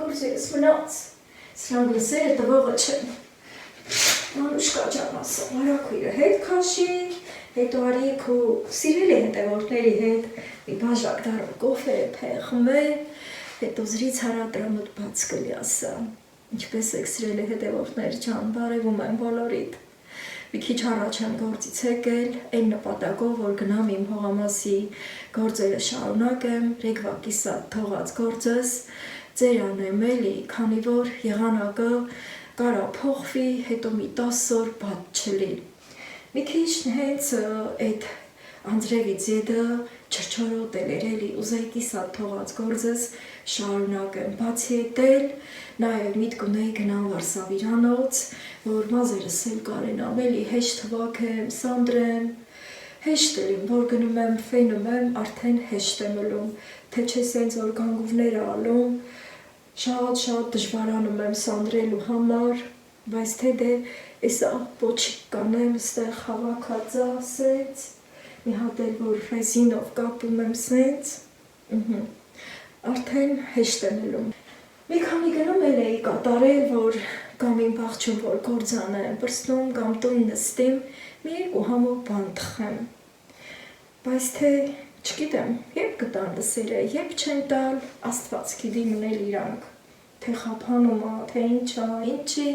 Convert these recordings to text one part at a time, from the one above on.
գործերս մնաց, սրանք լսերը տվողը չեն, Մանուշկա ջան ասում, արաքույրը հետ քաշի, հետո արի քո սիրելի հետևորդների հետ մի բաժակ դառը կոֆե փեղմե, հետո զրից հարատրամդ բաց կլի ասա, ինչպես եք սիրելի հետևորդներ ջան, բարևում եմ բոլորիդ, մի քիչ առաջ եմ գործից եկել, այն նպատակով, որ գնամ իմ հողամասի գործերը շարունակեմ, ռեգվա կիսատ թողած գործս, ձեր անեմ էլի, քանի որ եղանակը կարա փոխվի, հետո մի 10 օր բաց չլի։ Մի քիչ հենց այդ անձրևից ետը չրչորոտել էր էլի, ուզեի կիսատ թողած գործս շարունակեմ, բացի էտել, նաև միտք ունեի գնամ Վարսավիրանոց, որ մազերս էլ կարենամ, էլի հեշտ թվակեմ, սանդրեմ, հեշտ էլ որ գնում եմ, ֆենում եմ, արդեն հեշտ եմ ըլում, թե չէ սենց որ գանգուվներ ալում, շատ դժվարանում եմ սանդրելու համար, բայց թե դե էսա պոչիկ կանեմ, ստեղ հավաքածա սենց, մի հատ էլ որ ռեզինով կապում եմ սենց, արդեն հեշտ եմ ելում։ Մի քանի գնում էլ էի կատարել, որ կամ իմ բաղջում որ գործան եմ պրստում, կամ տուն նստիմ, մի երկու համով բան թխեմ, բայց թե չգիտեմ, երբ կտան լսերը, երբ չեն տալ, Աստված գիտի մնել իրանք, թե խափանում ա, թե ինչա, ինչի,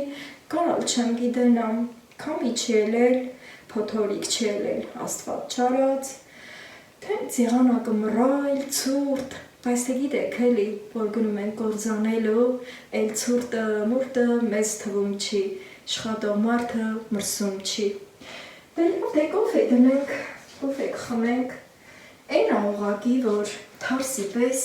կարալ չեմ գիտենամ, քամի չի ելել, փոթորիկ չի ելել, Աստված չարած, թե եղանակը մռայլ, ցուրտ, բայց թե գիտեք էլի, որ գնում են գործանելու, էլ ցուրտը, մուրտը մեզ թվում չի, աշխատող մարդը մրսում չի։ Դե կոֆե դնենք, կոֆե խմենք, այն աղողակի, որ թարսի պես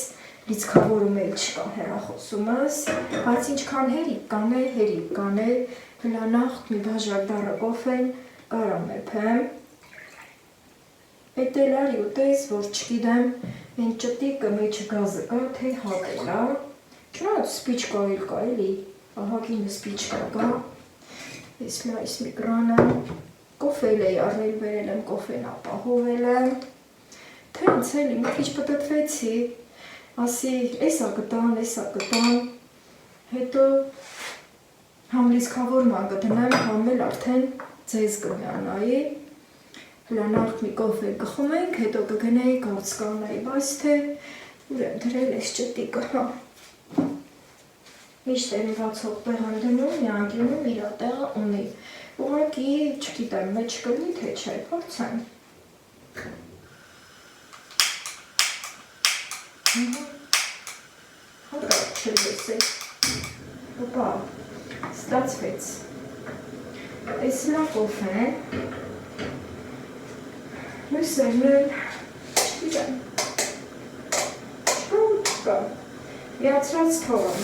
լիցքավորում էլ չկա հեռախոսումս, բայց ինչքան հերիք կանել, հլանախ մի բաժակ դառը կոֆեն կարամ էփեմ, էտ էլ արի ուտես, որ չգիտեմ, են ճտիկը մեջը գազը կա, թե հակելա, չնայած սպիչկա էլ կա էլի, ահագինը սպիչկա կա, ես լայս մի կրանը, կոֆել էի առել վերել եմ, կոֆեն ապահովել եմ, թե ինձ էլի մի քիչ պտտվեցի, ասի էսա կտան, հետո համ լիցքավորման կդնեմ, համ էլ արդեն ձեզ կմյանայի, հլանարդ մի կոֆե կխմենք, հետո կգնեի գործ կանեի, բայց թե ուր եմ դրել ես ճտիկը, հա, միշտ երևացող տեղ եմ դնում, մի անկյունում իրա տեղը ունի, ուղղակի չգիտեմ, մեջ կլի, թե չէ, փորձեմ, հատակ չլսեք, հոպա, ստացվեց, տեսնա կոֆեն, լույսերն էլ, չգիտեմ, չկա, միացրած թողեմ,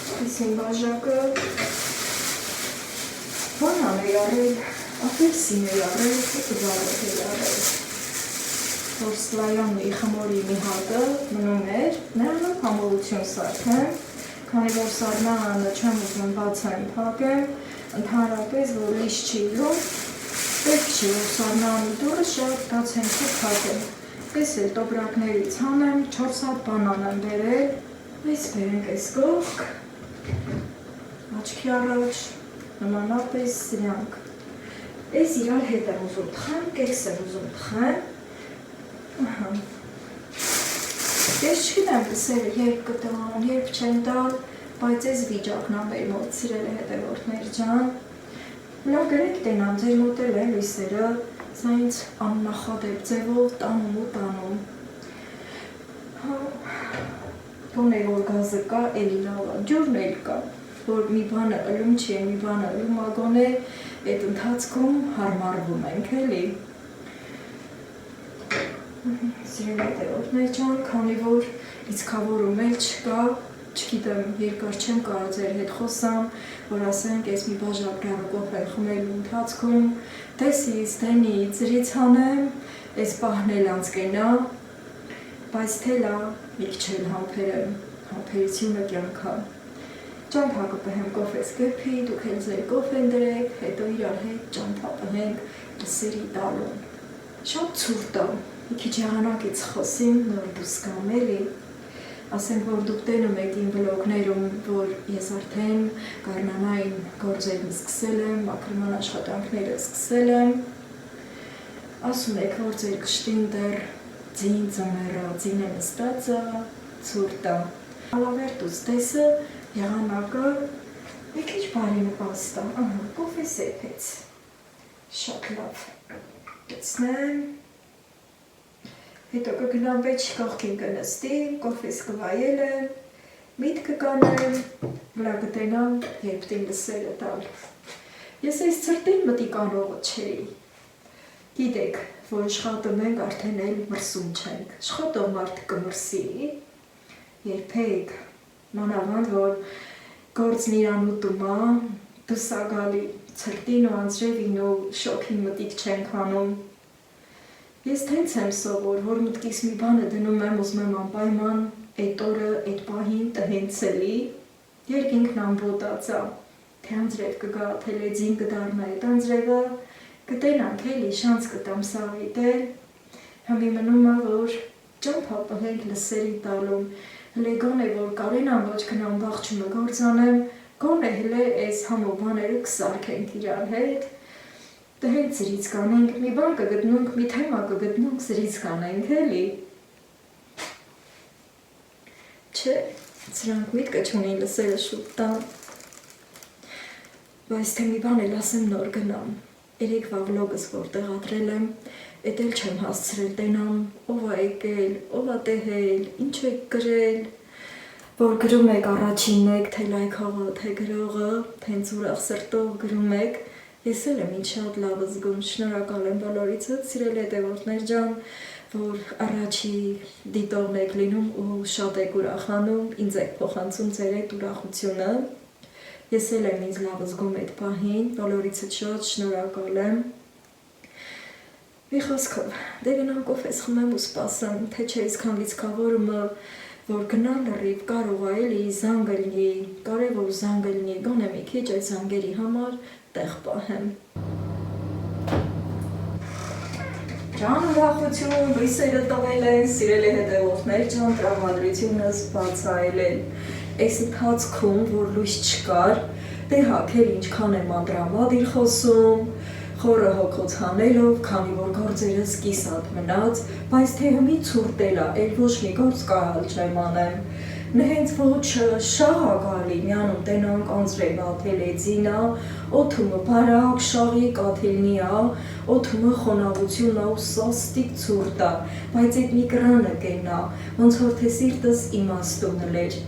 տեսին բաժակը, բանան է արել, ապելսին է արել, կտվարոտ է արել, որ սլայոնի խմորի մի հատը մնում էր, նրանով համողություն սարքեմ, քանի որ սարնանը չեմ ուզում բացեմ փակեմ, ընդհանրապես որ լիշ չի լում, պետք չի որ սարնանի դուրը շատ բացեմ չի փակեմ, ես էլ տոպրակներից հանեմ, 4 հատ բանան եմ բերել, այս բերենք այս գողք, աչքի առաջ, նմանապես սրանք, այս իրար հետ եմ ուզում թխեմ, կեքս եմ ուզում թխեմ, ես չգիտեմ լսերը երբ կտան, երբ չեն տալ, բայց ես վիճակն ամեր մոտ սիրել է հետևորդներ ջան, լավ գրեք տենամ, ձեր մոտ էլ է լույսերը, սա ինձ աննախադեպ ձևով տանում ու տանում, բուն է որ գազը կա, էլի լավա, ջուրն էլ կա, որ մի բանը ըլում չի, մի բանը ըլում ագոն է, այդ ընթացքում հարմարվում ենք էլի, սիրել հետևորդներ ջան, քանի որ լիցքավորում էլ չկա, չգիտեմ, երկար չեմ կարող ձեր հետ խոսամ, որ ասենք ես մի բաժակ դառը կոֆե խմելու ընթացքում, տեսից, դենից, զրից հանեմ, ես պահն էլ անցկենա, բայց թե լա, մի քիչ էլ համբերեմ, համբերությունը կյանքա, ճամփա կպհեմ կոֆես կրփի, դուք էլ ձեր կոֆեն դրեք, հետո իրար հետ ճամփա պհենք լսերի տալուն, շատ ցուրտ է, մի քիչ եղանակից խոսիմ, նոր դուս կամ էլի, ասենք որ դուք տենում եք իմ բլոգներում, որ Կանոնային գործերն սկսել եմ, մաքրման աշխատանքները սկսել եմ։ Ասում եք, որ ձեր կշտին դեռ ձին ծմերը, ձին է նստածը, ցուրտ է։ Ալավերտուց տեսը, եղանակը, մի քիչ բարի նպաստ է, ահա, կոֆես եփեց։ Շատ լավ։ Գցնեմ։ Հետո կգնամ վեճ կողքին կնստի, կոֆես կվայել եմ, միտքը կանեմ, վրա կտենամ, երբ տին լսերը տալ։ Ես այս ծրտին մտի կանողը չէի։ Գիտեք, որ աշխատում ենք արդեն էլ մրսում չենք, աշխատող մարդը կմրսի, երբեք, մանավանդ, որ գործն իրան ուտում է, դուսագալի ծրտին ու անձրևին ու շոքին մտիկ չենք անում։ Ես թենց եմ սովոր, որ մտքիս մի բանը դնում եմ, ուզում եմ անպայման այդ օրը, այդ պահին տհենցելի, երկինքն ամբոտացա, թե անձրև կգա, թե լեձին կդառնա այդ անձրևը, կտենանք էլի, շանց կտամ սաղի դել, համի մնում է, որ ճամփապահենք լսերի տալում, հլե գոնե, որ կարենան ոչ կնամ բաղջումը գործանեմ, գոնե հլե այս համո բաները կսարքենք իրար հետ, տհենց զրից կանենք, մի բան կգտնունք, մի թեմա կգտնունք, զրից կանենք էլի։ Չէ, սրանք միտքը չունին լսերը շուտ տան, բայց թե մի բան էլ ասեմ նոր գնամ, երեկվա վլոգս որ տեղադրել եմ, էդ էլ չեմ հասցրել տենամ, ով է եկել, ով է տեղել, ինչ եք գրել, որ գրում եք առաջինն եք, թե լայքողը, թե գրողը, թե հենց ուրախ սրտով գրում եք, ես էլ եմ ինչ շատ լավ զգում, շնորհակալ եմ բոլորիցս, սիրելի հետևորդներ ջան, որ առաջի դիտողն եք լինում ու շատ եք ուրախանում, ինձ եք փոխանցում ձեր այդ ուրախությունը, ես էլ եմ ինձ լավ զգում այդ պահին, բոլորիցս շատ շնորհակալ եմ։ Մի խոսքով, դե գնամ կոֆես խմեմ ու սպասեմ, թե չէ այսքան լիցքավորումը, որ գնալ լրիվ կարող է էլի զանգը լինի, կարևոր զանգը լինի, գոնե մի քիչ այդ զանգերի համար տեղ պահեմ։ Ջան ուրախություն, լույսերը տվել են, սիրելի հետևորդներ ջան, տրամադրությունս բացայել են։ Այս ընթացքում, որ լույս չկար, դե հակել ինչքան եմ անդրամադիր խոսում, խորը հոգոց հանելով, քանի որ գործերս կիսատ մնաց, բայց թե հմի ցուրտ էլա, էլ ոչ մի գործ կարալ չեմ անեմ։ Նհենց ոչ շաղ ագալի, միանում տենանք անձրևա, թե լեձինա, օթումը բարակ, շաղի կաթիլնիա, օթումը խոնավություն ու սաստիկ ցուրտա, բայց այդ մի կրանը կենա, ոնց որ թե սիրտս իմաստուն լեր։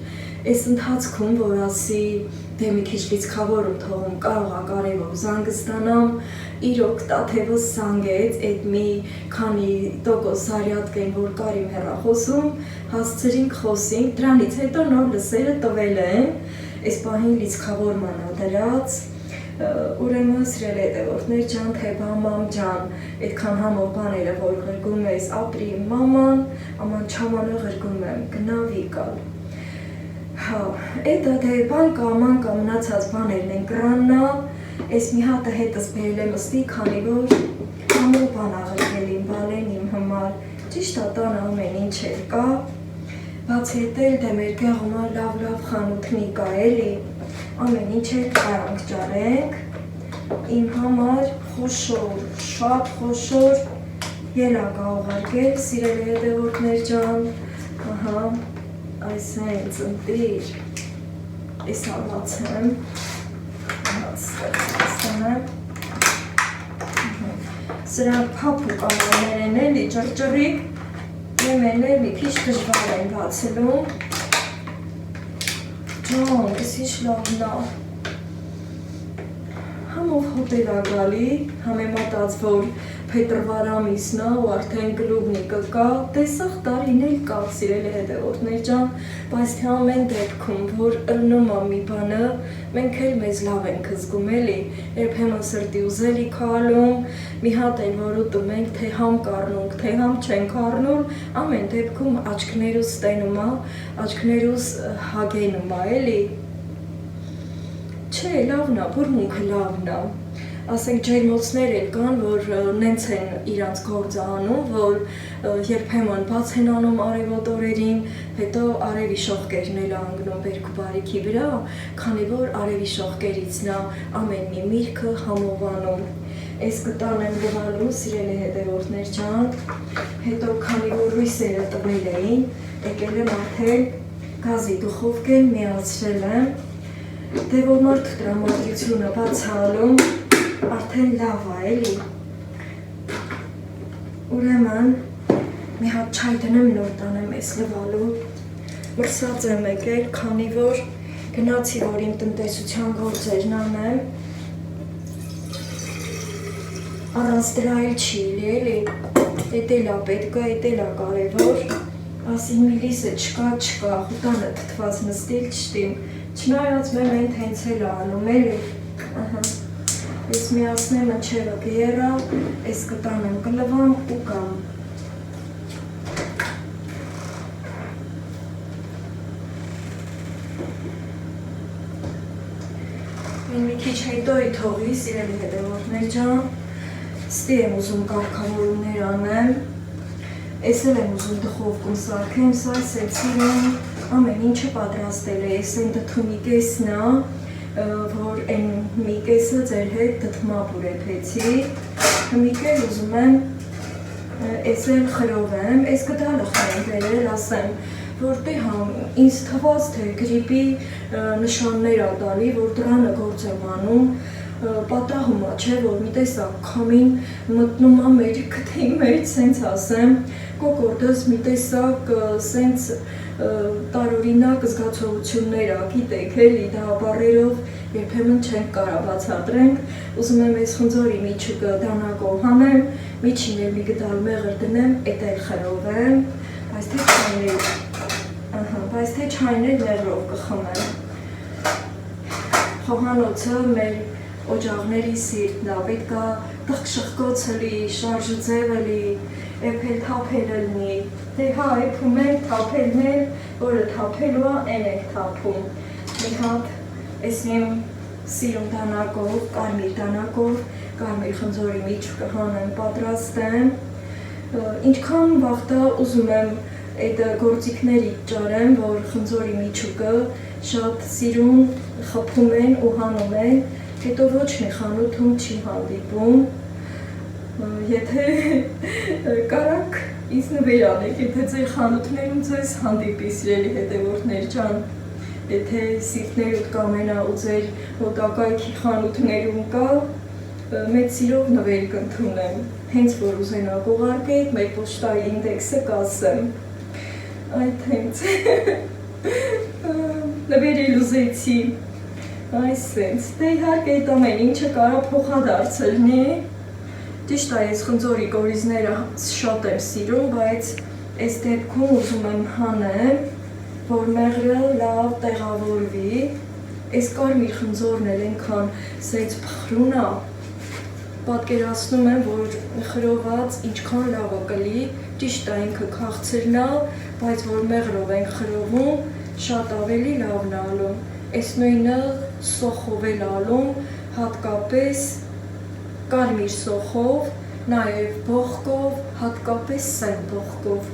Այս ընթացքում, որ ասի, դե մի քիչ լիցքավորում թողում կարող է կարևոր զանգ ստանամ, իրոք տաթևս զանգեց այդ մի քանի տոկոս զարյատկեն, որ կար իմ հեռախոսում, հասցրինք խոսինք, դրանից հետո նոր լսերը տվել են, այս պահին լիցքավորման դրած, ուրեմն սիրելի հետևորդներ ջան, թե բամամ ջան, այդքան համով բաները, որ ղրգում ես ապրի մաման, աման չամանը ղրգում եմ, գնավի կալ։ Հա, էդա դե բան կա, ման կա մնացած բաներն են կրաննա, այս մի հատը հետս բերել եմ ըստի, քանի որ ամոր բան աղրկել իմ բալեն իմ համար, ճիշտ է տան ամեն ինչ էլ կա, բացի հետ էլ դե մեր գեղումը լավ խանութնի կա էլի, ամեն ինչ էլ կարանք ճարենք, իմ համար խոշոր, շատ խոշոր ելակ աղարգել, սիրելի հետևորդներ ջան, ահա, այս հենց ընտիր, այս ալացեմ, սրանք պապուկ ամաներ են էլի ճրճրիկ, եմեններ մի քիչ դժվար են բացելում, ջան, ես ինչ լավն է, համով հոտել ագալի, համեմատած, որ փետրվար ամիսն է ու արդեն գլուբնիկը կա, տեսախ տարին էլ կա, սիրելի հետևորդներ ջան, բայց թե ամեն դեպքում, որ ըլնում է մի բանը, մենք էլ մեզ լավ ենք զգում էլի, երբեմն սրտի ուզելի քալում, մի հատ էլ որ ուտում ենք, թե համ կառնունք, թե համ չենք առնում, ամեն դեպքում աչքներուս ստենում է, աչքներուս հագենում է էլի, չէ, լավն է, բուրմունքը լավն է, ասենք ջերմոցներ էլ կան, որ նենց են իրանց գործը անում, որ երբեմն բաց են անում արևոտ օրերին, հետո արևի շողկերն էլ անգնում բերք ու բարիքի վրա, քանի որ արևի շողկերից նա ամեն մի միրգը համովանում։ Այս կտան եմ գվալու, սիրելի հետևորդներ ջան, հետո քանի որ ռույսերը տվել էին, եկել եմ արդեն գազի դուխովկեն միացրել եմ, դե որ մարդ տրամադրությունը բացալում, արդեն լավ է, էլի։ Ուրեմն, մի հատ չայ դնեմ նոր տանեմ ես լվալու, մրսած եմ եկել, քանի որ գնացի, որ իմ տնտեսության գործերն անեմ, առանց դրա էլ չի էլի, էդ էլ է պետք է, էդ էլ է կարևոր, ասի միլիսը չկա, խուտանը թթված նստիլ չտիմ, չնայած մեր հենց հենց էլ անում էլի, ես միացնեմ ընչերը գերա, ես կտանեմ կլվամ ու կամ։ Մի քիչ հետո է թողի, սիրելի հետևորդներ ջան, ստի եմ ուզում կարգավորումներ անեմ, ես էլ եմ ուզում դխովքում սարքեմ, սա սեցին եմ, ամեն ինչը պատրաստել է, ես են դթունի կեսն է, որ են մի կեսը ձեր հետ դթմապուր է պեցի, մի կես ուզում եմ, ես էլ խրով եմ, ես կտա լխնեմ վերել, ասեմ, որ դե համ, ինձ թված թե գրիպի նշաններ ա տալի, որ դրանը գործ եմ անում, պատահում ա չէ, որ մի տեսակ քամին մտնում ա մեր քթի մեջ, սենց ասեմ, կոկորդս մի տեսակ սենց տարօրինակ զգացողություններ ա, գիտեք էլի, դա բառերով երբեմն չենք կարա բացատրենք, ուզում եմ ես խնձորի միջուկը դանակով հանեմ, միջին էլ մի գդալ մեղր դնեմ, էդ էլ խրով եմ, բայց թե չայներ մեղրով կխմեմ։ Խոհանոցը մեր օջաղների սիրտն ա, պետք ա տղկշղկոցը լի, շարժը ձևը լի, էփել թափելը լնի, դե հա էփում ենք թափելն էլ, որը թափելու ա, են ենք թափում։ Մի հատ ես իմ սիրում դանակով, կարմիր խնձորի միջուկը հանեմ, պատրաստեմ, ինչքան վաղտա ուզում եմ այդ գործիքների ճարեմ, որ խնձորի միջուկը շատ սիրուն խփում են ու հանում են, հետո ոչ մի խանութում չի հանդիպում, եթե կարաք ինձ նվեր անեք, եթե ձեր խանութներում ձեզ հանդիպի սիրելի հետևորդներ ջան, եթե սիրտներուդ կամենա ու ձեր մոտակայքի խանութներում կա, մեծ սիրով նվեր կընդունեմ, հենց որ ուզենակ ուղարկեք, մեր պոչտայի ինդեքսը կասեմ, այդ հենց, նվեր էլ ուզեցի, այս սենց, դե իհարկե այդ ամեն ինչը կարա փոխադարձ լինի, ճիշտ է ես խնձորի կորիզները շատ եմ սիրում, բայց այս դեպքում ուզում եմ հանեմ, որ մեղրը լավ տեղավորվի, այս կարմիր խնձորն էլ ենքան սենց փխրուն ա, պատկերացնում եմ, որ խրոված ինչքան լավը կլի, ճիշտ է ինքը քաղցրն ա, բայց որ մեղրով ենք խրովում, շատ ավելի լավն ալում, այս նույնը սոխով էլ ալում, հատկապես կարմիր սոխով, նաև բողկով, հատկապես սեն բողկով,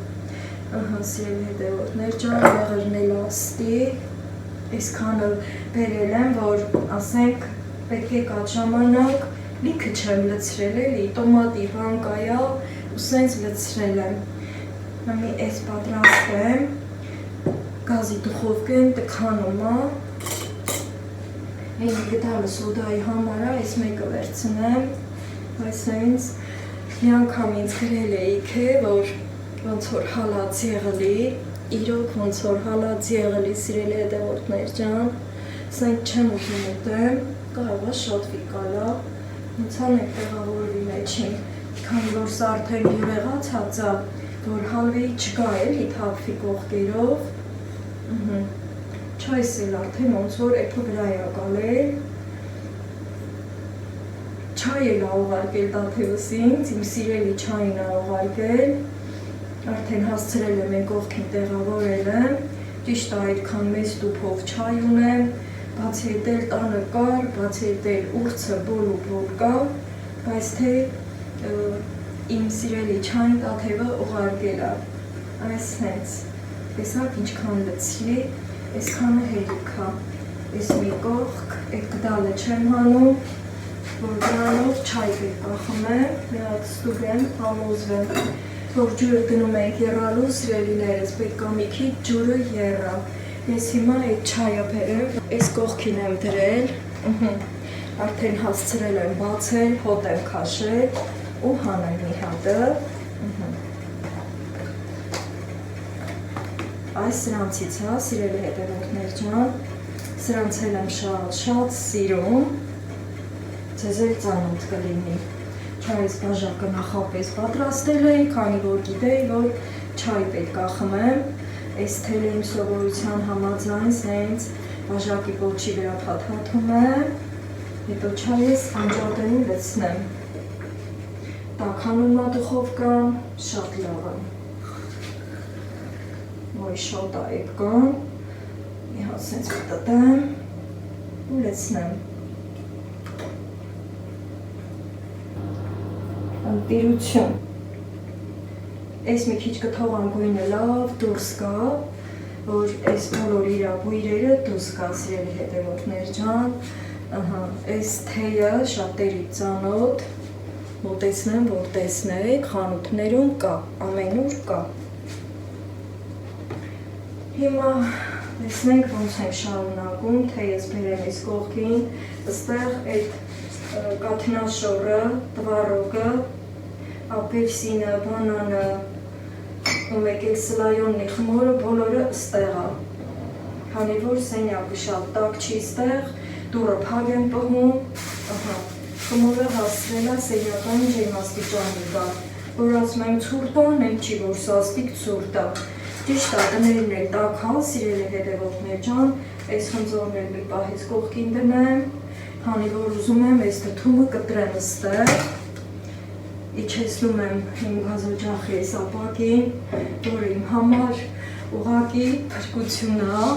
սիրելի հետևորդներ ջան, մեղրն էլ աստի, այսքանը բերել եմ, որ ասենք պետք է կատ ժամանակ լիքը չեմ լցրել էլի, տոմատի բան կայա ու սենց լցրել եմ, նամի այս պատրաստեմ, գազի դուխովկեն տքանում ա, Էնի գդալը սոդայի համար ա, այս մեկը վերցնեմ, այս հենց մի անգամ ինձ գրել էիք է, որ ոնց որ հալած եղլի, իրոք ոնց որ հալած եղլի, սիրելի հետևորդներ ջան, սենք չեմ ուզում ուտեմ, կարող ա շատվի կալա, ոնցան եք տեղավորվի մեջին, քանի որ սա արդեն եղեղացած ա, որ հալվի չկա էլի թափվի կողքերով, Չայս էլ արդեն ոնց որ էփը վրա է ակալել, չայ էլ ա ուղարկել տաթևսին, իմ սիրելի չային ա ուղարկել, արդեն հասցրել եմ են կողքին տեղավորել եմ, ճիշտ այդքան մեծ տուփով չայ ունեմ, բացի այդ էլ տանը կար, բացի այդ էլ ուրցը բոլ կա, բայց թե իմ սիրելի չային տաթևը ուղարկել է, այս հենց, տեսակ ինչքան լցրի, այսքանը հերիք է, այս մի կողք, այդ գդալը չեմ հանում, որ դրանով չայ պետք կախում եմ, միատ ստուգեմ, համոզվեմ, որ ջուրը գնում ենք եռալու սիրելիներս, պետք է մի քիչ ջուրը եռա, ես հիմա այդ չայը բերեմ, այս կողքին եմ դրել, արդեն հասցրել եմ բացել, հոտ եմ քաշել ու հանել մի հատը, այս սրանցից հա, սիրելի հետևորդներ ջան, սրանց էլ եմ շատ սիրում, ձեզ էլ ծանոթ կլինի, չայս բաժակը նախապես պատրաստել էի, քանի որ գիտեի, որ չայ պետք է խմեմ, այս թելը իմ սովորության համաձայն սենց բաժակի պոչի վրա փաթաթում եմ, հետո չայս անջատենի լցնեմ, տաքանում մատուխովկան, շատ լավ է, ոյ շատ է եկան, մի հատ սենց պտտեմ ու լցնեմ, ընտիրություն, այս մի քիչ կթողան գույնը լավ դուրս կա, որ այս բոլոր իրա բույրերը դուրս կա սիրելի հետևորդներ ջան, այս թեյը շատերի ծանոթ, մոտեցնեմ, որ տեսնեք, խանութներում կա, ամենուր կա։ Հիմա տեսնենք ոնց եմ շարունակում, թեյս բերեմ այս կողքին, այստեղ այդ կաթնաշորը, տվարոգը, ապելսինը, բանանը, ու մեկ էլ սլայոննի խմորը բոլորը ստեղ է, քանի որ սենյակը շատ տաք չի ստեղ, դուռը փակ եմ պահում, խմորը հասցրել է սենյական ջերմաստիճանի կա, որ ասում եմ ցուրտ է, նեմ չի որ սաստիկ ցուրտ է, ճիշտ է տներն էլ տաք հա, սիրելի հետևորդներ ջան, այս խնձորն էլ մի պահից կողքին դնեմ, քանի որ ուզում եմ այս դդումը կտրեմ ստեղ, իջեցնում եմ իմ գազօջախի այս ապակին, որը իմ համար ուղղակի փրկություն է,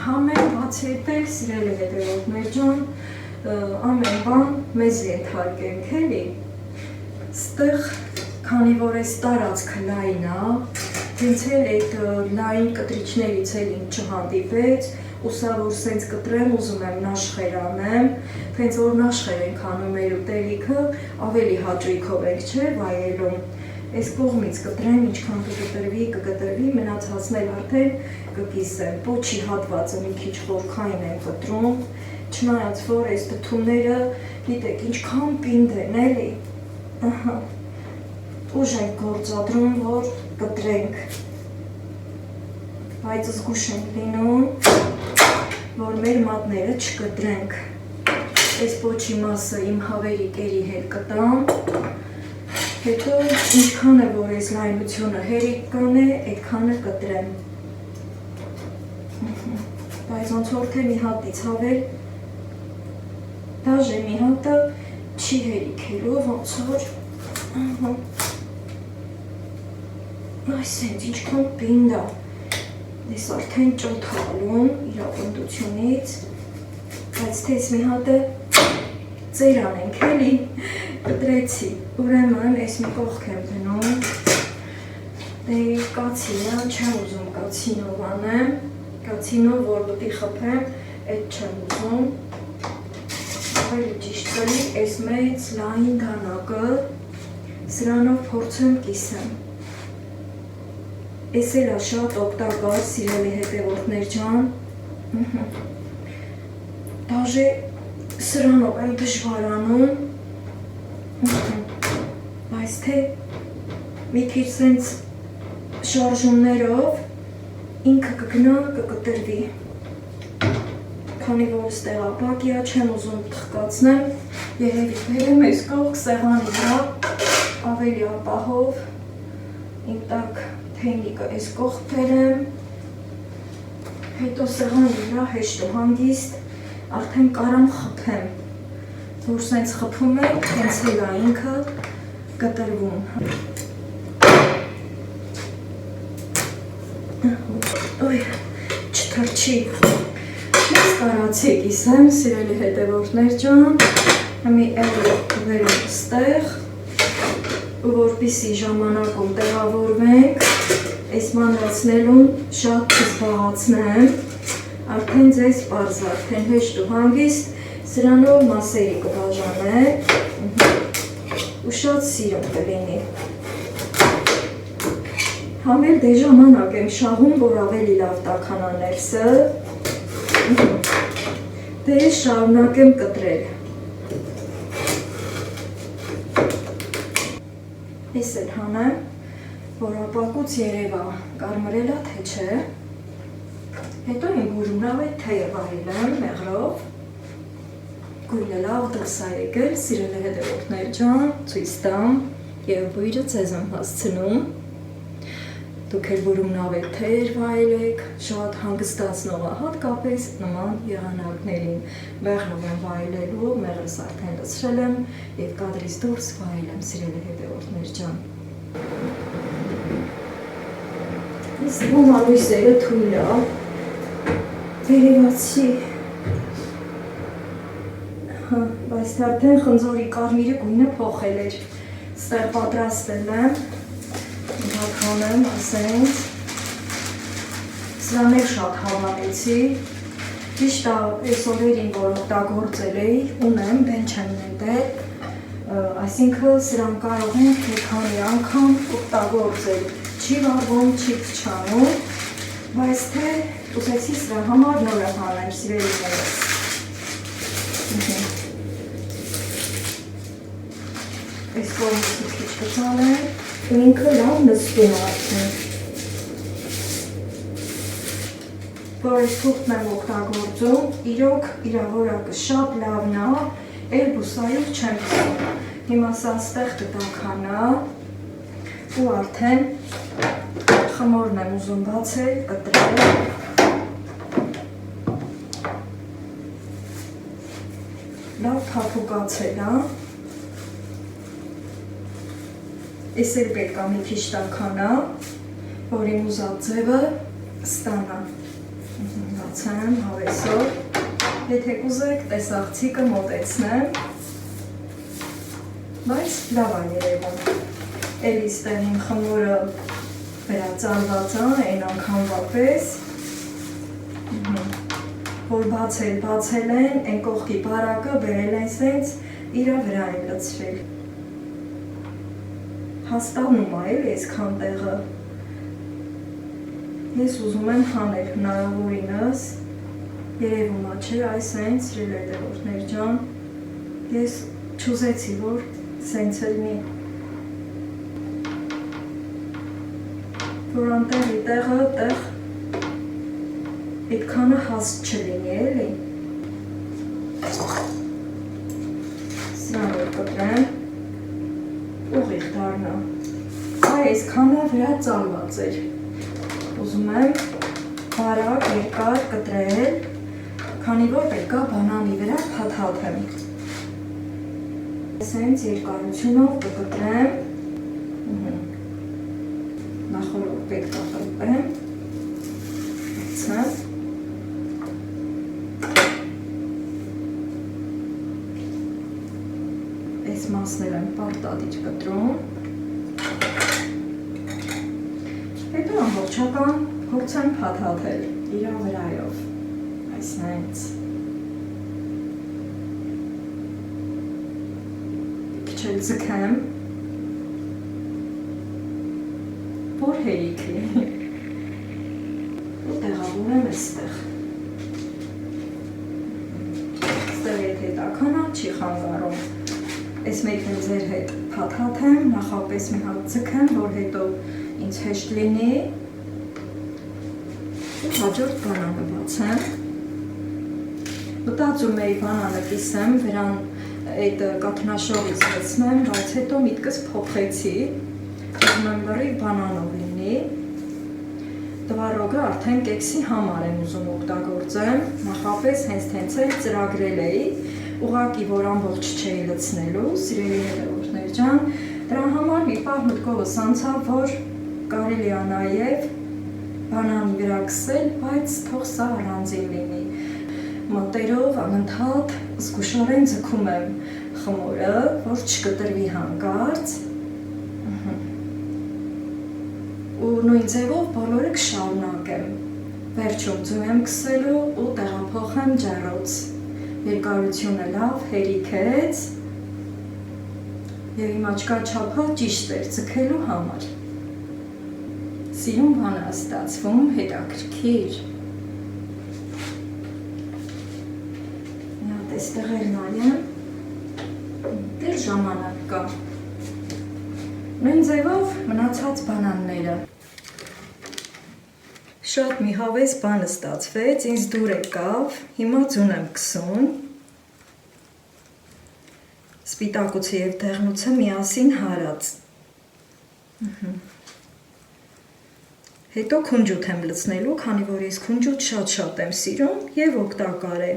համեն բացի հետ էլ սիրելի հետևորդներ ջան, ամեն բան մեզ ենթարկենք էլի, ստեղ քանի որ այս տարածքը լայն է, հենց էլ այդ լայն կտրիչներից էլ ինձ չհանդիպեց, ու սա որ սենց կտրեմ, ուզում եմ նաշխեր անեմ, հենց որ նաշխեր ենք անում մեր ուտելիքը, ավելի հաճույքով ենք չէ վայելում, այս կողմից կտրեմ, ինչքան կկտրվի, մնացածն էլ արդեն կկիսեմ, պոչի հատվածը մի քիչ խորքային եմ կտրում, չնայած որ այս դդումները, գիտեք, ինչքան պինդ են էլի, ուժ ենք գործադրում, որ կտրենք, բայց զգուշ ենք լինում, որ մեր մատները չկտրենք, այս պոչի մասը իմ հավերի կերի հետ կտամ, հետո ինչքան է որ այս լայնությունը հերիք կանե, այդքանը կտրեմ, բայց ոնց որ թե մի հատից հավեր, դաժե մի հատը չի հերիքելու, ոնց որ, այս հենց ինչքան պինդ է, ես արդեն ճոտ հալում իրապնդությունից, բայց թե ես մի հատը ծեր անենք էլի, կտրեցի, ուրեմն ես մի կողք եմ դնում, դե կացինը, չեմ ուզում կացինով անեմ, կացինով որ բտի խփեմ, այդ չեմ ուզում, ավելի ճիշտ կլի այս մեծ լայն դանակը, սրանով փորձեմ կիսեմ, Ես էլ շատ օգտակար սիրելի հետևորդներ ջան, դաժե սրանով եմ դժվարանում, բայց թե մի քիչ սենց շարժումներով ինքը կգնա կկտրվի, քանի որ ստեղ ապակիա չեմ ուզում թխկացնեմ, երևի բերեմ այս կողք սեղանի վրա ավելի ապահով, իմ տակ թեյնիկը այս կողք բերեմ, հետո սեղանի վրա հեշտ ու հանգիստ արդեն կարամ խփեմ, որ սենց խփում եմ, հենց էլ է ինքը կտրվում։ Ոյ, թրջի։ Ես կարացի կիսեմ, սիրելի հետևորդներ ջան, մի էլի վերում ստեղ, ու որպիսի ժամանակում տեղավորվենք, այս մանրացնելուն շատ կզբաղացնեմ, արդեն ձեզ պարզ, արդեն հեշտ ու հանգիստ, սրանով մասերի կբաժանեմ, ու շատ սիրում կլինի։ Համ էլ դե ժամանակ եմ շահում, որ ավելի լավ տաքան աներսը, դե ես շարունակեմ կտրել։ Ես էլ հանեմ, որ ապակուց երևա կարմրելա թե չէ, հետո իմ բուրումնավ է թեյը վարիլեմ մեղրով, գույնը լավ դրս է եկել, սիրելի հետևորդներ ջան, ցույց տամ եւ բույրը ձեզ եմ հասցնում։ Դուք էլ բուրումնավ եք թեյեր վայելեք, շատ հանգստացնող է, հատկապես նման եղանակներին։ Մեղրով եմ վայելելու, մեղրս արդեն լցրել եմ եւ կադրից դուրս վայելեմ, սիրելի հետևորդներ ջան։ Ես մոմալույսերը թույլ է, վերևացի, բայց արդեն խնձորի կարմիրը գույնը փոխել էր, ստեղ պատրաստել եմ, հականեմ, ասենք, սրան էլ շատ հավանեցի, ճիշտ է, այս օրերին, որ օգտագործել էի, ունեմ, բեն չեմ նետել, այսինքն սրան կարող ենք մի քանի անգամ օգտագործել, չի վարվում, չի փչանում, բայց թե ուզեցի սրա համար նորը հանեմ, սիրելիներս։ Այս կողմից մի քիչ կծանեմ, ինքը լավ նստում արդեն։ Որ այս թուղթն եմ օգտագործում, իրոք իրավորակը շատ լավն է, էլ բուսայով չեմ կսում։ Հիմա սա ստեղ կտաքանա ու արդեն խմորն եմ ուզում բացել, կտրել։ Լավ փափուկացել է։ Ես էլ պետք է մի քիչ տաքանա, որ իմ ուզած ձևը ստանա։ Բացեմ հավեսով, եթե կուզեք տեսախցիկը մոտեցնեմ, բայց լավ է երևում։ Էլի ստեղ իմ խմորը վերածալված է, այն անգամվա պես, որ բացել են, այն կողքի բարակը բերել են սենց իրա վրա են լցրել։ Հաստանում է էլ այսքան տեղը։ Ես ուզում եմ հանել հնարավորինս, երևում է չէ, այս այն սիրելի հետևորդներ ջան, ես չուզեցի, որ սենց լինի, որ անտեղի տեղը տեղ այդքանը հաստ չլինի, էլի։ Սրան որ կտրեմ, ուղիղ դառնա։ Այ այսքանը վրա ծալված էր։ Ուզում եմ բարակ երկար կտրել, քանի որ պետք է բանանի վրա փաթաթեմ։ Սենց երկարությունով կկտրեմ, նախորդ պետք է խրպեմ, բացեմ։ Այս մասներ եմ պարտադիր կտրում։ Հետո ամբողջական փորձեմ փաթաթել իրա վրայով, այս նայից։ Քիչ էլ ձգեմ, որ հերիք լինի, ու տեղավորեմ այստեղ։ Ստեղ եթե տաքանա, չի խանգարում։ Այս մեկն ձեր հետ փաթաթեմ, նախապես մի հատ ձգեմ, որ հետո ինձ հեշտ լինի, ու հաջորդ բանանը բացեմ։ Մտածում էի բանանը կիսեմ, վրան այդ կաթնաշողից լցնեմ, բայց հետո միտքս փոխեցի, ուզում եմ լրիվ բանանով լինի։ Տվարոգը արդեն կեքսի համար եմ ուզում օգտագործեմ, նախապես հենց էլ ծրագրել էի, ուղղակի որ ամբողջ չէի լցնելու, սիրելի հետևորդներ ջան, դրա համար մի պահ մտքովս անցավ, որ կարելի է նաև բանանի վրա քսել, բայց թող սա առանձին լինի։ Մոտերով անընդհատ զգուշորեն ձգում եմ խմորը, որ չկտրվի հանկարծ։ Ու նույն ձևով բոլորը կշարունակեմ։ Վերջում ձու եմ քսելու ու տեղափոխեմ ջեռոց։ Երկարությունը լավ հերիքեց և իմ աչքաչափը ճիշտ էր ձգելու համար։ Սիրուն բան է ստացվում, հետաքրքիր։ Մի հատ էստեղ էլ նայեմ, դեռ ժամանակ կա։ Նույն ձևով մնացած բանանները։ Շատ մի հավես բան ստացվեց, ինձ դուր եկավ, հիմա ձուն եմ քսում։ Սպիտակուցը և դեղնուցը միասին հարած։ Հետո քունջութ եմ լցնելու, քանի որ ես քունջութ շատ եմ սիրում և օգտակար է։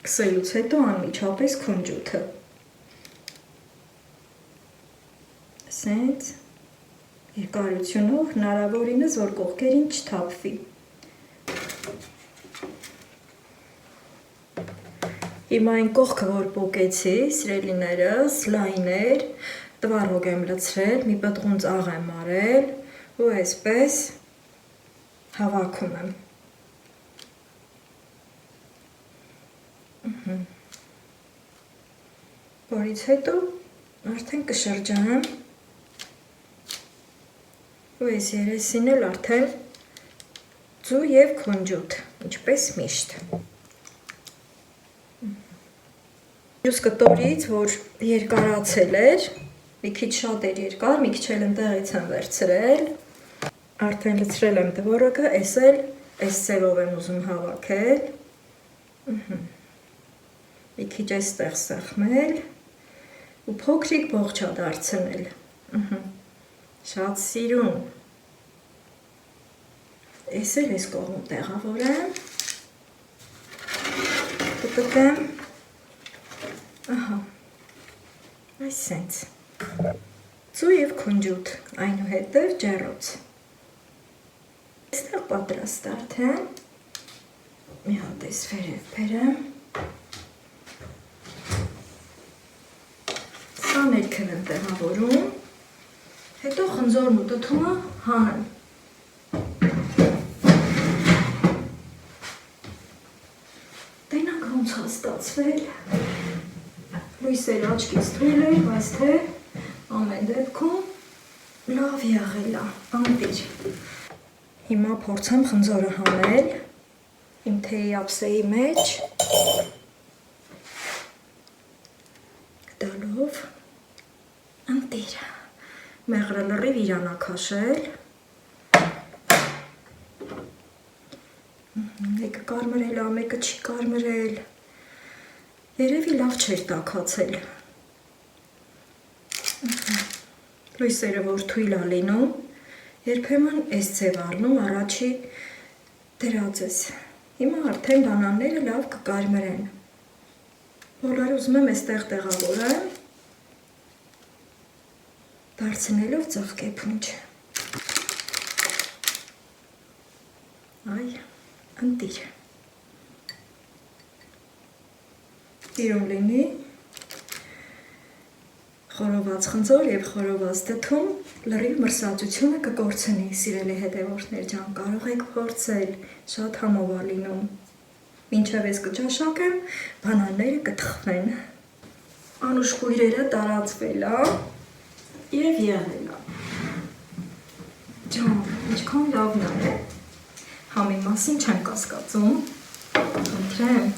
Քսելուց հետո անմիջապես քունջութը։ Սենց երկարությունով հնարավորինս որ կողքերին չթափվի։ Հիմա այն կողքը որ պոկեցի, սիրելիներս, լայն էր, տվարոկ եմ լցրել, մի պտղուն ծաղ եմ արել ու այսպես հավաքում եմ։ Որից հետո արդեն կշրջանեմ ու այս երեսին էլ արդեն ձու և քունջութ, ինչպես միշտ։ Մյուս կտորից, որ երկարացել էր, մի քիչ շատ էր երկար, մի քիչ էլ ընդեղից եմ վերցրել, արդեն լցրել եմ տվորոկը, այս էլ այս ձևով եմ ուզում հավաքել, մի քիչ այստեղ սեղմել ու փոքրիկ բողջա դարձնել, շատ սիրուն, այս էլ այս կողմում տեղավորեմ, կտկեմ, այս սենց, ձու և քունջութ, այնուհետև ջեռոց, այստեղ պատրաստ արդեն, մի հատ այս վերև բերեմ, սա ներքև եմ տեղավորում, հետո խնձորն ու տթումը հանեմ։ Տենանք ոնց է ստացվել, լույսերը աչքից թույլ էր, բայց թե ամեն դեպքում լավ եղել է, անտիր։ Հիմա փորձեմ խնձորը հանել իմ թեյի ափսեի մեջ, գդալով անտիր, մեղրը լրիվ իրանա քաշել, մեկը կարմրել է, մեկը չի կարմրել, երևի լավ չէր տաքացել, լույսերը որ թույլ է լինում, երբեմն այս ձև առնում առաջի դրած ես, հիմա արդեն բանանները լավ կկարմրեն, բոլորը ուզում եմ այստեղ տեղավորեմ, դարձնելով ծաղկեփունջ, այ ընտիր, սիրուն լինի, խորոված խնձոր և խորոված տթում լրիվ մրսածությունը կկորցնի, սիրելի հետևորդներ ջան, կարող եք փորձել, շատ համով է լինում, մինչև ես կճաշակեմ, բանանները կթխվեն, անուշ կույրերը տարածվել է և եղել է, ջան, ինչքան լավն է, համի մասին չեմ կասկածում, ընտրեմ,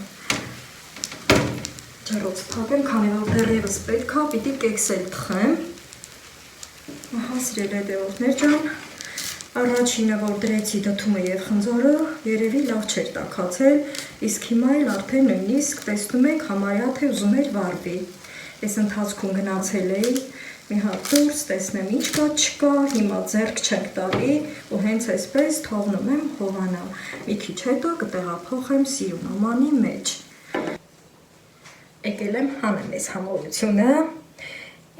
ջեռոց փակեմ, քանի որ դեռևս պետք է, պիտի կեքսել թխեմ, ահա սիրելի հետևորդներ ջան, առաջինը որ դրեցի դթումը և խնձորը երևի լավ չէր տաքացել, իսկ հիմա էլ արդեն նույնիսկ տեսնում եք համարյա թե ուզում էր վառվի, ես ընթացքում գնացել էի, մի հատ դուրս տեսնեմ ինչ կա չկա, հիմա ձեռք չենք տալի ու հենց այսպես թողնում եմ հովանա, մի քիչ հետո կտեղափոխեմ սիրուն ամանի մեջ, եկել եմ հանեմ այս համորությունը,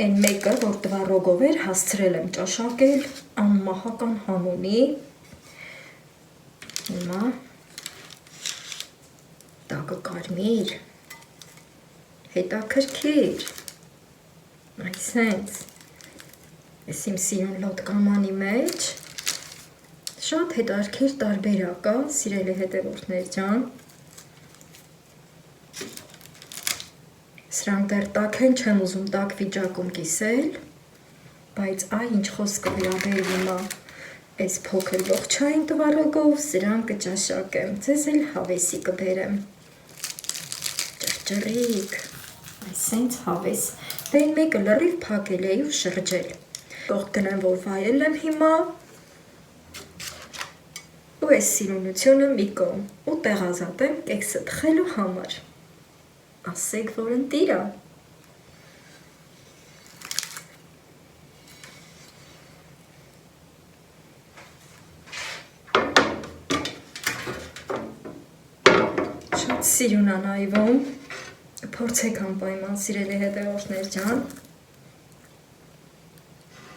Այն մեկը, որ տվառոգով էր, հասցրել եմ ճաշակել անմահական հանունի։ Հիմա տակը կարմիր, հետաքրքիր, այսենց, ես իմ սիրուն լոտկամանի մեջ, շատ հետաքրքիր տարբերակ կա, սիրելի հետևորդներ ջան։ Սրանք դեռ տաք են, չեմ ուզում տաք վիճակում կիսել, բայց այ ինչ խոսքը վերաբերում հիմա այս փոքր ողջային տվառոգով սրանք կճաշակեմ, ձեզ էլ հավեսի կբերեմ։ Ճռճռիկ, այսենց հավես, դե այն մեկը լրիվ փակել էի ու շրջել։ Թող դնեմ, որ վայել եմ հիմա, ու այս սիրունությունը մի կողմ, ու տեղազատեմ կեքսը թխելու համար։ Ասեք, որ ընտիր է։ Շատ սիրուն է նայվում, փորձեք անպայման սիրելի հետևորդներ ջան,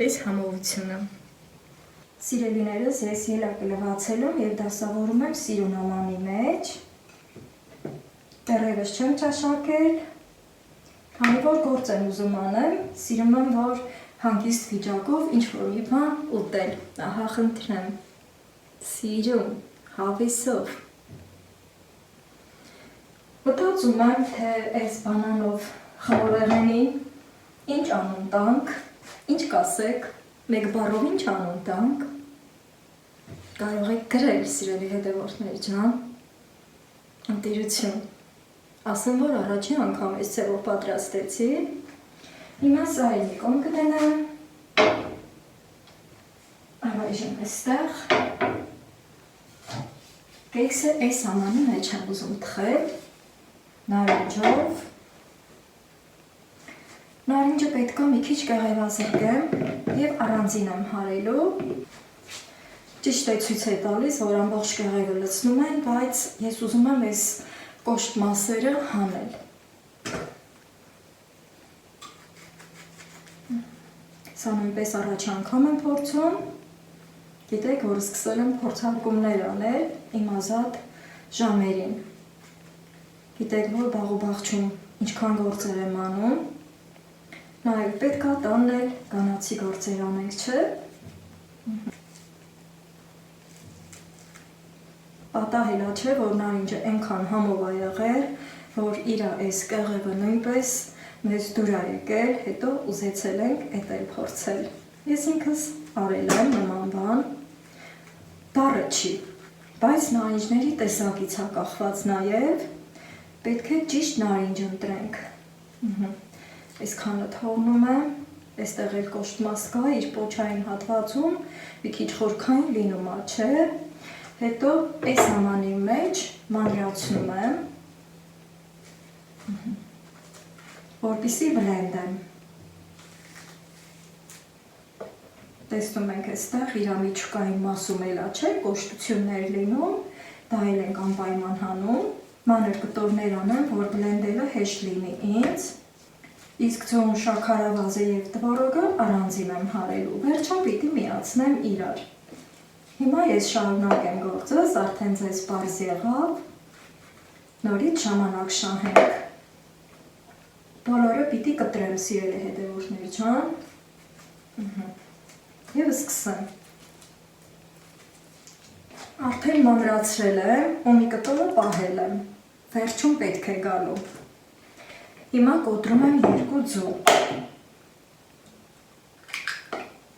այս համովությունը։ Սիրելիներս, ես ելակը լվացել եմ և դասավորում եմ սիրուն ամանի մեջ, դեռևս չեմ ճաշակել, քանի որ գործ եմ ուզում անեմ, սիրում եմ, որ հանգիստ վիճակով ինչ-որ մի բան ուտել, ահա խնդրեմ, սիրում, հավեսով։ Մտածում եմ, թե այս բանանով խմորեղենին ինչ անուն տանք, ինչ կասեք, մեկ բառով ինչ անուն տանք, կարող եք գրել, սիրելի հետևորդներ ջան, ընտիրություն, ասեմ, որ առաջին անգամ այս ձևով պատրաստեցի, հիմա սա էլ մի կողմ կդնեմ, առայժմ այստեղ, կեքսը այս ամանի մեջ եմ ուզում թխել, նարինջով, նարինջը պետք է մի քիչ կեղևազրկեմ և առանձին եմ հարելու, ճիշտ է ցույց է տալիս, որ ամբողջ կեղևը լցնում են, բայց ես ուզում եմ այս կոշտ մասերը հանել։ Սա նույնպես առաջ անգամ եմ փորձում, գիտեք, որ սկսել եմ փորձարկումներ անել իմ ազատ ժամերին։ Գիտեք, որ բաղ ու բաղջում ինչքան գործեր եմ անում, նայել պետք է տանել, կանացի գործեր անենք, չէ։ Պատահելա չէ, որ նարինջը այնքան համով է եղել, որ իրա այս կեղևը նույնպես մեզ դուր է եկել, հետո ուզեցել ենք էդ էլ փորձել։ Ես ինքս արել եմ նման բան, դառը չի, բայց նարինջների տեսակից է կախված նաև, պետք է ճիշտ նարինջ ընտրենք։ Այսքանը թողնում եմ, այստեղ էլ կոշտ մաս կա, իր պոչային հատվածում, մի քիչ խորքային լինում է, չէ։ Հետո այս ամանի մեջ մանրացնում եմ, որպեսզի բլենդեմ։ Տեսնում ենք այստեղ իր միջուկային մասում էլա չէ, կոշտություններ լինում, դա էլ ենք անպայման հանում, մանր կտորներ անեմ, որ բլենդելը հեշտ լինի ինձ, իսկ ձուն շաքարավազը և տվառոգը առանձին եմ հարելու, վերջում պիտի միացնեմ իրար։ Հիմա ես շարունակեմ գործս, արդեն ձեզ պարզ եղավ, նորից ժամանակ շահենք։ Բոլորը պիտի կտրեմ, սիրելի հետևորդներ ջան, և սկսեմ։ Արդեն մանրացրել եմ, ու մի կտորը պահել եմ, վերջում պետք է գալու։ Հիմա կոտրում եմ 2 ձու։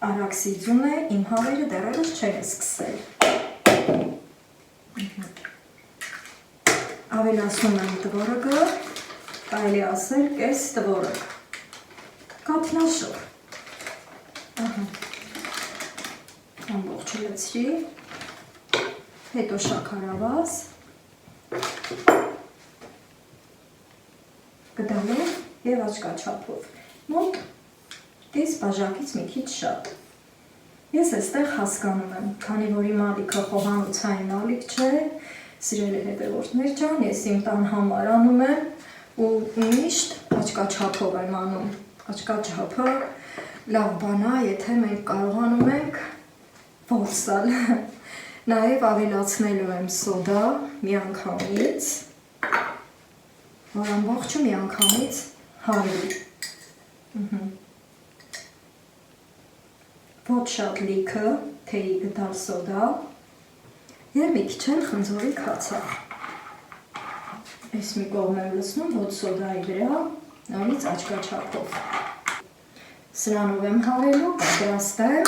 Արաքսի ձուն է, իմ հավերը դեռևս չեն սկսել։ Ավելացնում եմ տվորոգը, կարելի ասել կես տվորոգ։ Կաթնաշոր։ Ամբողջը լցրի, հետո շաքարավազ, գդալով և աչկաչափով։ Մոտ կես բաժակից մի քիչ շատ։ Ես այստեղ հասկանում եմ, քանի որ իմ ալիքը խոհանոցային ալիք չէ, սիրելի հետևորդներ ջան, ես իմ տան համար անում եմ ու միշտ աչկաչափով եմ անում, աչքաչափը լավ բան է, եթե մենք կարողանում ենք որսալ։ Նաև ավելացնելու եմ սոդա միանգամից, որ ամբողջը միանգամից հարի։ Ոչ շատ լիքը, թեյի գդալ սոդա և մի քիչ էլ խնձորի քացախ։ Այս մի կողմ եմ լցնում ոչ սոդայի վրա, նորից աչքաչափով։ Սրանով եմ հարելու, պատրաստեմ։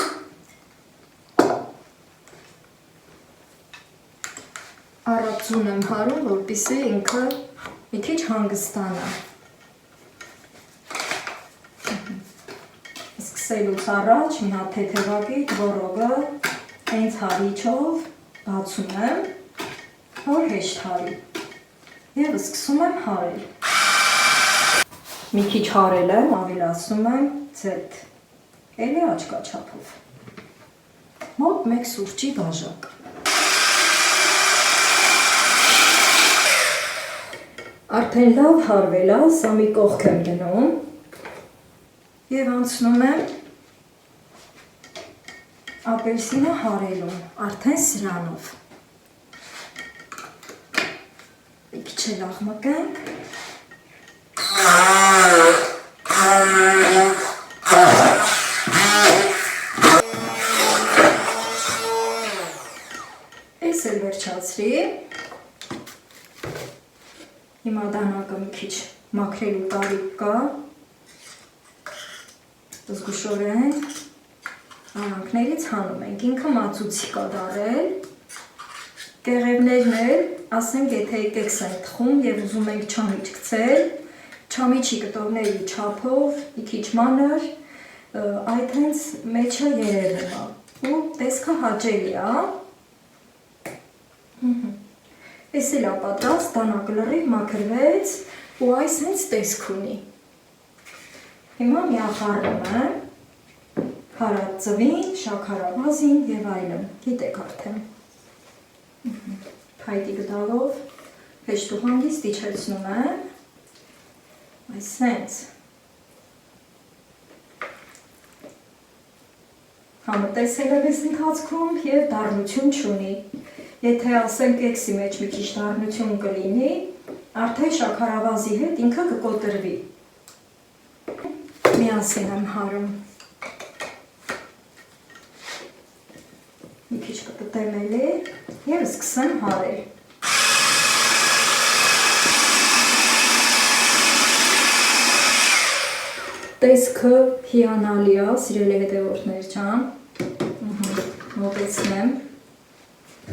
Առատ ձուն եմ հարում, որպեսզի ինքը մի քիչ հանգստանա։ Սկսելուց առաջ մի հատ թեթևակի տվորոգը հենց հարիչով բացում եմ, որ հեշտ հարի և սկսում եմ հարել։ Մի քիչ հարել եմ, ավելացնում եմ ձետ, էլի աչքաչափով, մոտ 1 սուրճի բաժակ։ Արդեն լավ հարվել է, սա մի կողք եմ դնում և անցնում եմ ապելսինը հարելու, արդեն սրանով։ Մի քիչ էլ աղմկենք։ Այս էլ վերջացրի։ Հիմա դանակը մի քիչ մաքրելու տարիք կա, զգուշորեն արանքներից հանում ենք, ինքը մածուցիկ կա դարել, կեղևներն էլ, ասենք եթե եկեքս ենք թխում և ուզում ենք չամիչ գցել, չամիչի կտորների չափով, մի քիչ մանր, այդ հենց մեջը երևում է ու տեսքը հաճելի է։ Այս էլ է պատրաստ, դանակը լրիվ մաքրվեց ու այս հենց տեսք ունի։ Հիմա միախառնում եմ հարած ծվին, շաքարավազին և այլն, գիտեք արդեն։ Փայտի գդալով հեշտ ու հանգիստ իջեցնում եմ, այս հենց համտեսել եմ այս ընթացքում և դառնություն չունի։ Եթե ասենք կեքսի մեջ մի քիչ դառնություն կլինի, արդեն շաքարավազի հետ ինքը կկոտրվի։ Միասին եմ հարում։ Մի քիչ կպտեմ էլի և սկսեմ հարել։ Տեսքը հիանալի է, սիրելի հետևորդներ ջան, մոտեցնեմ,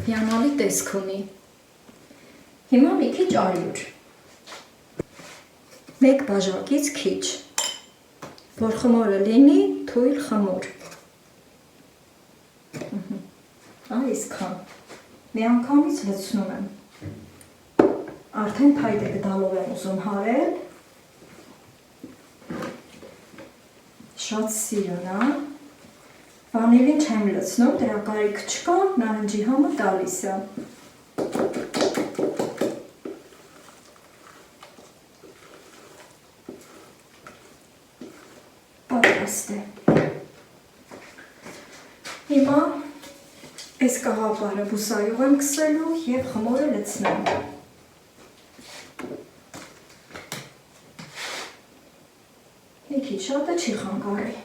հիանալի տեսք ունի։ Հիմա մի քիչ ալյուր, 1 բաժակից քիչ, որ խմորը լինի թույլ խմոր։ Այսքան, միանգամից լցնում եմ, արդեն փայտե գդալով եմ ուզում հարել, շատ սիրուն է, վանիլին չեմ լցնում, դրա կարիք չկա, նարնջի համը տալիս է։ Պատրաստ է։ Հիմա այս կաղապարը բուսայով եմ քսելու և խմորը լցնեմ։ Մի քիչ շատը չի խանգարի։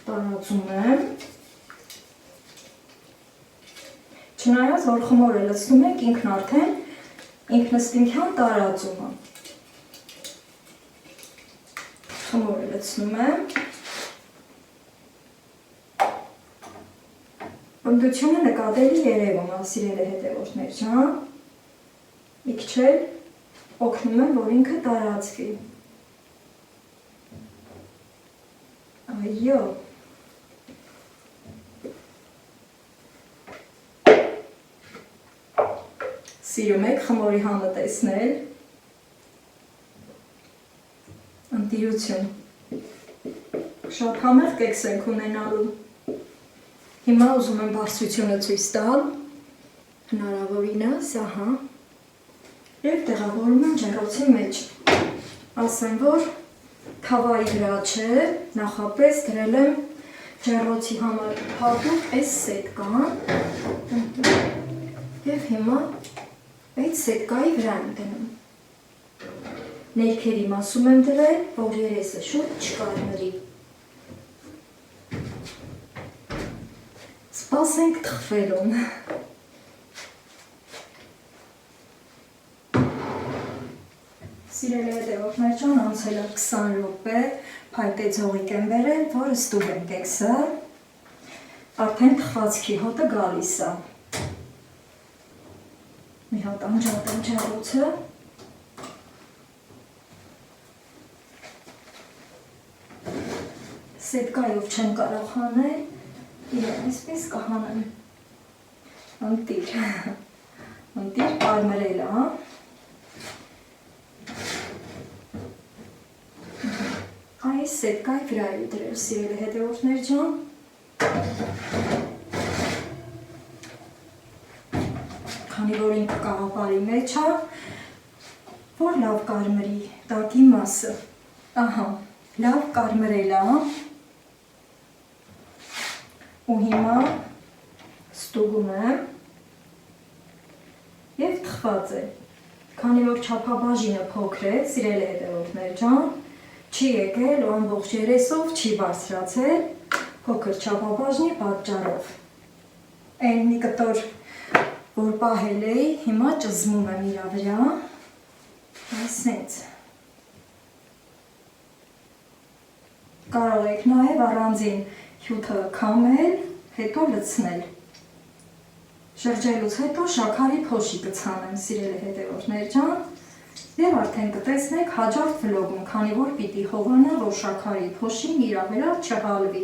Տարածում եմ, չնայած որ խմորը լցնում ենք, ինքն արդեն ինքնըստինքյան տարածում է։ Խմորը լցնում եմ, պնդությունը նկատելի երևում է, սիրելի հետևորդներ ջան, մի քիչ էլ օգնում եմ, որ ինքը տարածվի։ Այո։ Սիրում եք խմորի համը տեսնել, ընտիրություն, շատ համեղ կեքս ենք ունենալու, հիմա ուզում եմ բարձրությունը ցույց տալ, հնարավորինս, ահա, և տեղավորում եմ ջեռոցի մեջ, ասեմ, որ թավայի վրա չէ, նախապես դրել եմ ջեռոցի համար հատուկ այս սետկան և հիմա այդ սետկայի վրա եմ դնում։ Ներքերի մասում եմ դրել, որ երեսը շուտ չկարմրի։ Սպասենք թխվելուն։ Սիրելի հետևորդներ ջան, անցել է 20 րոպե, փայտե ձողիկ եմ բերել, որը ստուգ եմ կեքսը, արդեն թխվածքի հոտը գալիս է։ Մի հատ անջատեմ ջեռոցը։ Սետկայով չեմ կարող հանել, իրեն այսպես կհանեմ։ Ընտիր կարմրել է, այս սետկայի վրա է դրել, սիրելի հետևորդներ ջան։ Քանի որ ինքը կաղապարի մեջ է, որ լավ կարմրի տակի մասը։ Ահա, լավ կարմրել է։ Ու հիմա ստուգում եմ և թխված է։ Քանի որ չափաբաժինը փոքր է, սիրելի հետևորդներ ջան, չի եկել ու ամբողջ երեսով չի բարձրացել փոքր չափաբաժնի պատճառով։ Այն մի կտոր, որ պահել էի, հիմա ճզմում եմ իրա վրա, այսենց։ Կարող եք նաև առանձին հյութը քամել, հետո լցնել։ Շրջելուց հետո շաքարի փոշի կցանեմ, սիրելի հետևորդներ ջան, և արդեն կտեսնեք հաջորդ վլոգում, քանի որ պիտի հովանա, որ շաքարի փոշին իրա վրա չհալվի։